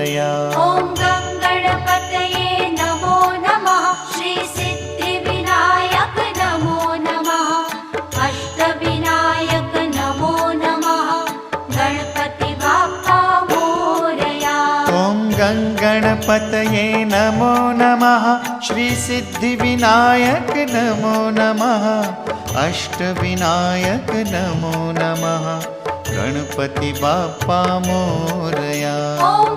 मोरया। ॐ गं गणपतये नमो नमः। श्री सिद्धिविनायक नमो नमः। अष्टविनायक नमो नमः। गणपति बाप्पा मोरया। ॐ गं गणपतये नमो नमः। श्री सिद्धिविनायक नमो नमः। अष्टविनायक नमो नमः। गणपति बाप्पा मोरया। ॐ